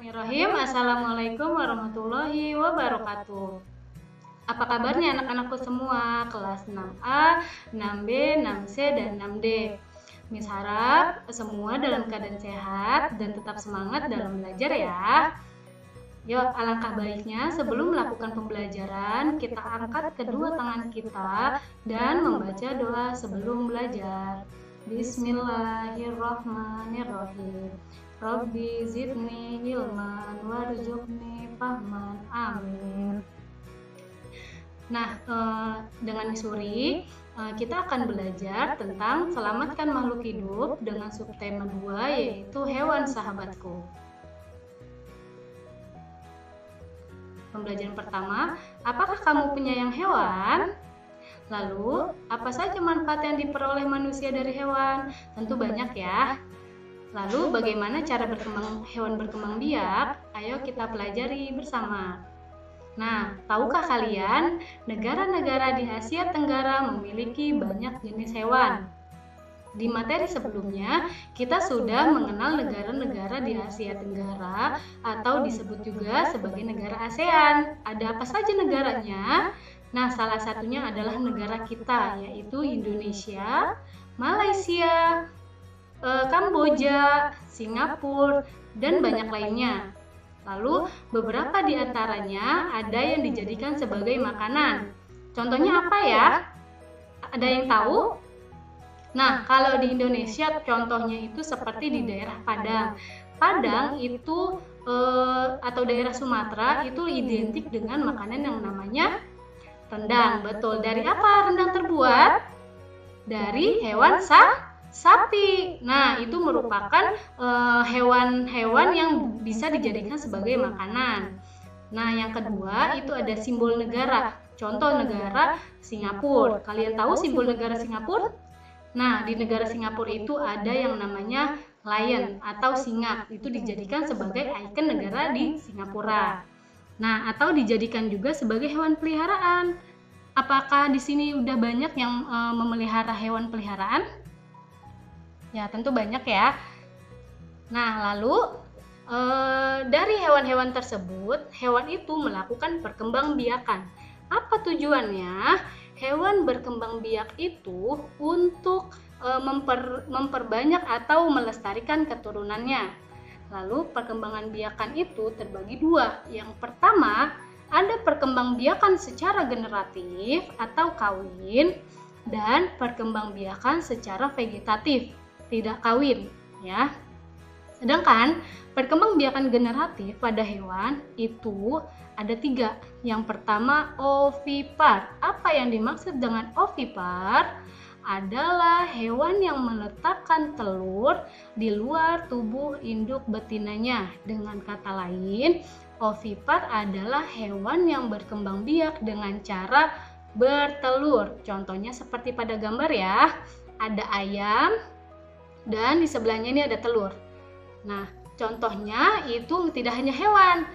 Bismillahirrahmanirrahim. Assalamualaikum warahmatullahi wabarakatuh. Apa kabarnya anak-anakku semua? Kelas 6A, 6B, 6C, dan 6D. Miss harap semua dalam keadaan sehat dan tetap semangat dalam belajar ya. Yuk, alangkah baiknya sebelum melakukan pembelajaran, kita angkat kedua tangan kita dan membaca doa sebelum belajar. Bismillahirrahmanirrahim. Rabbi zidni ilman warzuqni fahman. Amin. Nah, dengan Suri, kita akan belajar tentang selamatkan makhluk hidup dengan subtema 2, yaitu hewan sahabatku. Pembelajaran pertama, apakah kamu penyayang hewan? Lalu, apa saja manfaat yang diperoleh manusia dari hewan? Tentu banyak ya. Lalu, bagaimana cara hewan berkembang biak? Ayo kita pelajari bersama. Nah, tahukah kalian, negara-negara di Asia Tenggara memiliki banyak jenis hewan? Di materi sebelumnya, kita sudah mengenal negara-negara di Asia Tenggara atau disebut juga sebagai negara ASEAN. Ada apa saja negaranya? Nah, salah satunya adalah negara kita, yaitu Indonesia, Malaysia, Kamboja, Singapura, dan banyak lainnya. Lalu, beberapa di antaranya ada yang dijadikan sebagai makanan. Contohnya apa ya? Ada yang tahu? Nah, kalau di Indonesia contohnya itu seperti di daerah Padang. Padang itu atau daerah Sumatera itu identik dengan makanan yang namanya rendang. Betul. Dari apa rendang terbuat? Dari hewan sapi. Nah, itu merupakan hewan-hewan yang bisa dijadikan sebagai makanan. Nah, yang kedua itu ada simbol negara. Contoh negara Singapura. Kalian tahu simbol negara Singapura? Nah, di negara Singapura itu ada yang namanya lion atau singa. Itu dijadikan sebagai ikon negara di Singapura. Nah, atau dijadikan juga sebagai hewan peliharaan. Apakah di sini udah banyak yang memelihara hewan peliharaan? Ya, tentu banyak ya. Nah, lalu dari hewan-hewan tersebut, hewan itu melakukan perkembangbiakan. Apa tujuannya? Hewan berkembang biak itu untuk memperbanyak atau melestarikan keturunannya. Lalu perkembangan biakan itu terbagi dua. Yang pertama, ada perkembangbiakan secara generatif atau kawin dan perkembangbiakan secara vegetatif, tidak kawin ya. Sedangkan perkembangbiakan generatif pada hewan itu ada 3. Yang pertama, ovipar. Apa yang dimaksud dengan ovipar? Adalah hewan yang meletakkan telur di luar tubuh induk betinanya. Dengan kata lain, ovipar adalah hewan yang berkembang biak dengan cara bertelur. Contohnya seperti pada gambar ya. Ada ayam dan di sebelahnya ini ada telur. Nah, contohnya itu tidak hanya hewan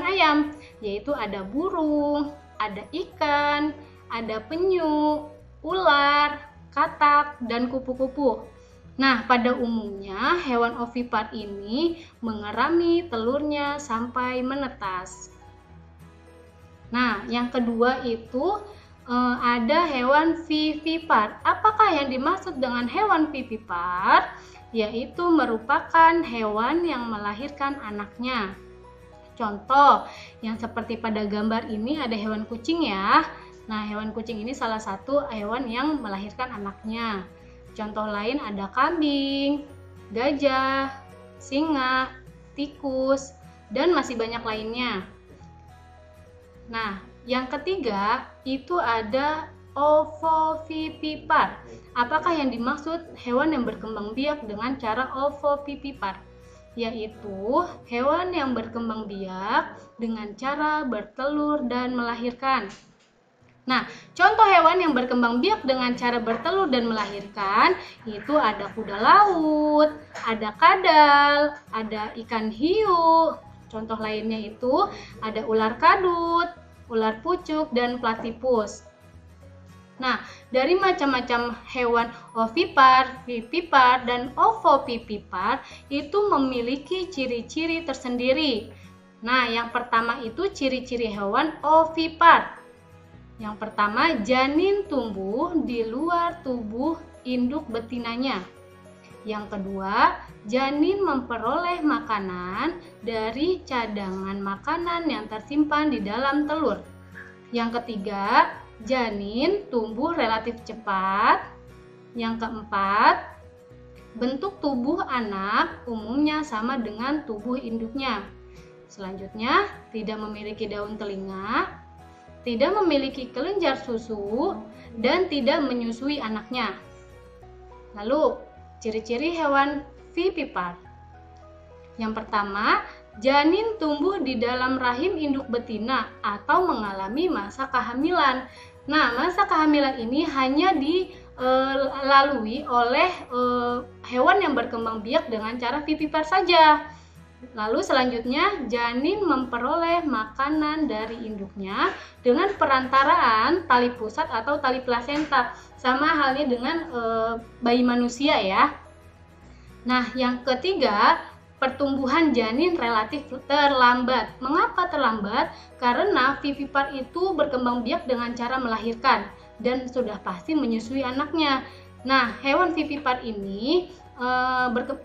ayam, yaitu ada burung, ada ikan, ada penyu, ular, katak, dan kupu-kupu. Nah, pada umumnya hewan ovipar ini mengerami telurnya sampai menetas. Nah, yang kedua itu ada hewan vivipar. Apakah yang dimaksud dengan hewan vivipar? Yaitu merupakan hewan yang melahirkan anaknya. Contoh yang seperti pada gambar ini ada hewan kucing ya. Nah, hewan kucing ini salah satu hewan yang melahirkan anaknya. Contoh lain ada kambing, gajah, singa, tikus, dan masih banyak lainnya. Nah, yang ketiga itu ada ovovivipar. Apakah yang dimaksud hewan yang berkembang biak dengan cara ovovivipar? Yaitu hewan yang berkembang biak dengan cara bertelur dan melahirkan. Nah, contoh hewan yang berkembang biak dengan cara bertelur dan melahirkan itu ada kuda laut, ada kadal, ada ikan hiu. Contoh lainnya itu ada ular kadut, ular pucuk, dan platypus. Nah, dari macam-macam hewan ovipar, vivipar, dan ovovivipar itu memiliki ciri-ciri tersendiri. Nah, yang pertama itu ciri-ciri hewan ovipar. Yang pertama, janin tumbuh di luar tubuh induk betinanya. Yang kedua, janin memperoleh makanan dari cadangan makanan yang tersimpan di dalam telur. Yang ketiga, janin tumbuh relatif cepat. Yang keempat, bentuk tubuh anak umumnya sama dengan tubuh induknya. Selanjutnya, tidak memiliki daun telinga, tidak memiliki kelenjar susu, dan tidak menyusui anaknya. Lalu, ciri-ciri hewan vivipar. Yang pertama, janin tumbuh di dalam rahim induk betina atau mengalami masa kehamilan. Nah, masa kehamilan ini hanya dilalui oleh hewan yang berkembang biak dengan cara vivipar saja. Lalu selanjutnya, janin memperoleh makanan dari induknya dengan perantaraan tali pusat atau tali plasenta. Sama halnya dengan bayi manusia ya. Nah, yang ketiga, pertumbuhan janin relatif terlambat. Mengapa terlambat? Karena vivipar itu berkembang biak dengan cara melahirkan dan sudah pasti menyusui anaknya. Nah, hewan vivipar ini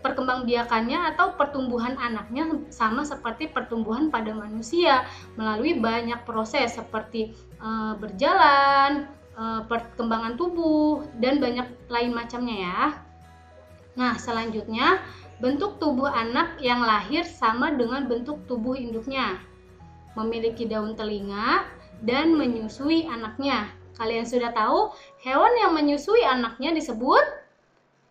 perkembangbiakannya atau pertumbuhan anaknya sama seperti pertumbuhan pada manusia melalui banyak proses seperti berjalan, perkembangan tubuh, dan banyak lain macamnya ya. Nah, selanjutnya bentuk tubuh anak yang lahir sama dengan bentuk tubuh induknya, memiliki daun telinga dan menyusui anaknya. Kalian sudah tahu hewan yang menyusui anaknya disebut?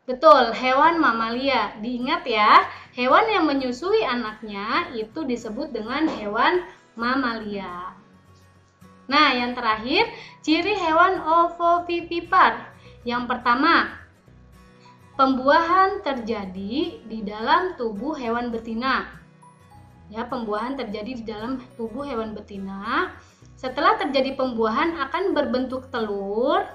Betul, hewan mamalia. Diingat ya, hewan yang menyusui anaknya itu disebut dengan hewan mamalia. Nah, yang terakhir, ciri hewan ovovivipar. Yang pertama, pembuahan terjadi di dalam tubuh hewan betina. Ya, pembuahan terjadi di dalam tubuh hewan betina. Setelah terjadi pembuahan akan berbentuk telur.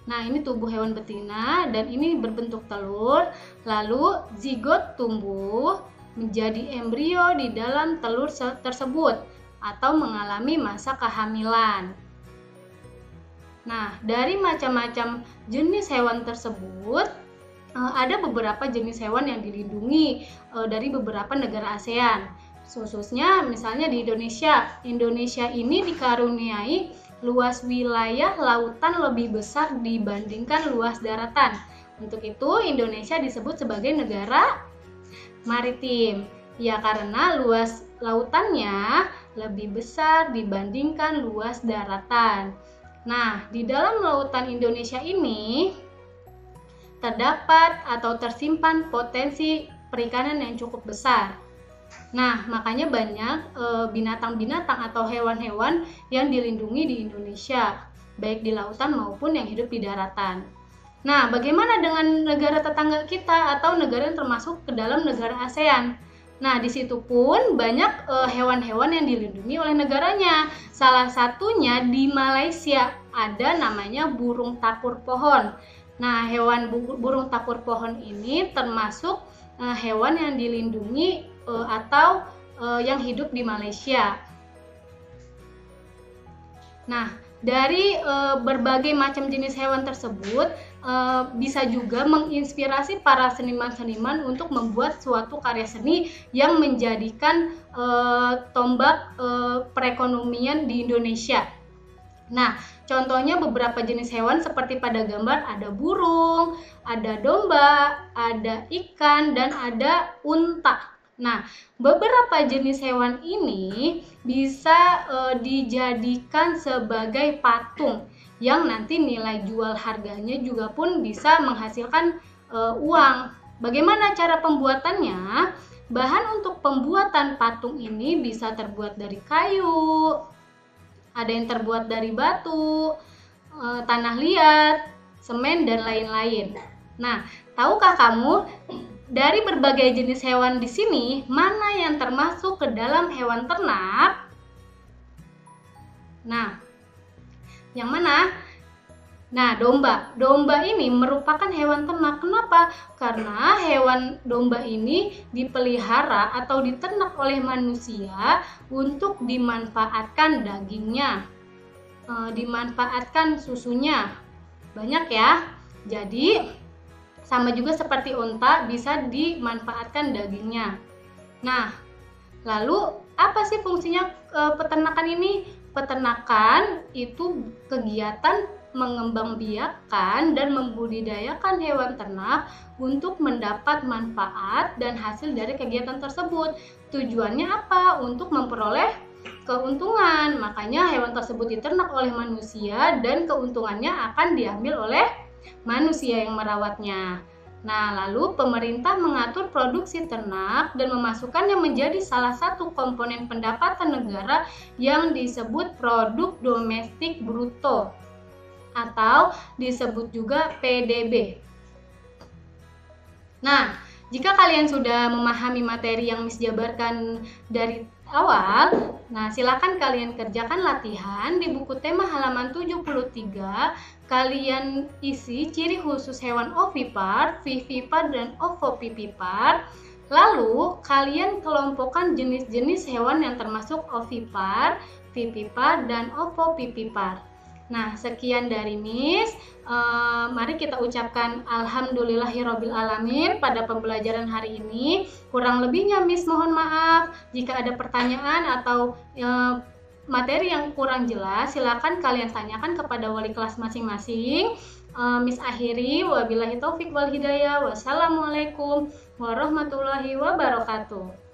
Nah, ini tubuh hewan betina dan ini berbentuk telur. Lalu zigot tumbuh menjadi embrio di dalam telur tersebut atau mengalami masa kehamilan. Nah, dari macam-macam jenis hewan tersebut, ada beberapa jenis hewan yang dilindungi dari beberapa negara ASEAN. Khususnya misalnya di Indonesia. Indonesia ini dikaruniai luas wilayah lautan lebih besar dibandingkan luas daratan. Untuk itu Indonesia disebut sebagai negara maritim. Ya, karena luas lautannya lebih besar dibandingkan luas daratan. Nah, di dalam lautan Indonesia ini terdapat atau tersimpan potensi perikanan yang cukup besar. Nah, makanya banyak binatang-binatang atau hewan-hewan yang dilindungi di Indonesia, baik di lautan maupun yang hidup di daratan. Nah, bagaimana dengan negara tetangga kita atau negara yang termasuk ke dalam negara ASEAN? Nah, di situ pun banyak hewan-hewan yang dilindungi oleh negaranya. Salah satunya di Malaysia ada namanya burung tapur pohon. Nah, hewan burung tapur pohon ini termasuk hewan yang dilindungi atau yang hidup di Malaysia. Nah, dari berbagai macam jenis hewan tersebut bisa juga menginspirasi para seniman-seniman untuk membuat suatu karya seni yang menjadikan tombak perekonomian di Indonesia. Nah, contohnya beberapa jenis hewan seperti pada gambar ada burung, ada domba, ada ikan, dan ada unta. Nah, beberapa jenis hewan ini bisa dijadikan sebagai patung yang nanti nilai jual harganya juga pun bisa menghasilkan uang. Bagaimana cara pembuatannya? Bahan untuk pembuatan patung ini bisa terbuat dari kayu, ada yang terbuat dari batu, tanah liat, semen, dan lain-lain. Nah, tahukah kamu dari berbagai jenis hewan di sini mana yang termasuk ke dalam hewan ternak? Nah, yang mana? Nah, domba. Domba ini merupakan hewan ternak. Kenapa? Karena hewan domba ini dipelihara atau diternak oleh manusia untuk dimanfaatkan dagingnya, dimanfaatkan susunya. Banyak ya. Jadi, sama juga seperti unta, bisa dimanfaatkan dagingnya. Nah, lalu apa sih fungsinya peternakan ini? Peternakan itu kegiatan mengembangbiakan dan membudidayakan hewan ternak untuk mendapat manfaat dan hasil dari kegiatan tersebut. Tujuannya apa? Untuk memperoleh keuntungan. Makanya hewan tersebut diternak oleh manusia dan keuntungannya akan diambil oleh manusia yang merawatnya. Nah, lalu pemerintah mengatur produksi ternak dan memasukkannya menjadi salah satu komponen pendapatan negara yang disebut produk domestik bruto atau disebut juga PDB. Nah, jika kalian sudah memahami materi yang Miss jabarkan dari awal, nah silakan kalian kerjakan latihan di buku tema halaman 73. Kalian isi ciri khusus hewan ovipar, vivipar, dan ovovivipar. Lalu kalian kelompokkan jenis-jenis hewan yang termasuk ovipar, vivipar, dan ovovivipar. Nah, sekian dari Miss. Mari kita ucapkan alhamdulillahirabbil alamin pada pembelajaran hari ini. Kurang lebihnya Miss mohon maaf. Jika ada pertanyaan atau materi yang kurang jelas, silakan kalian tanyakan kepada wali kelas masing-masing. Miss akhiri, wabillahi taufik wal hidayah. Wassalamualaikum warahmatullahi wabarakatuh.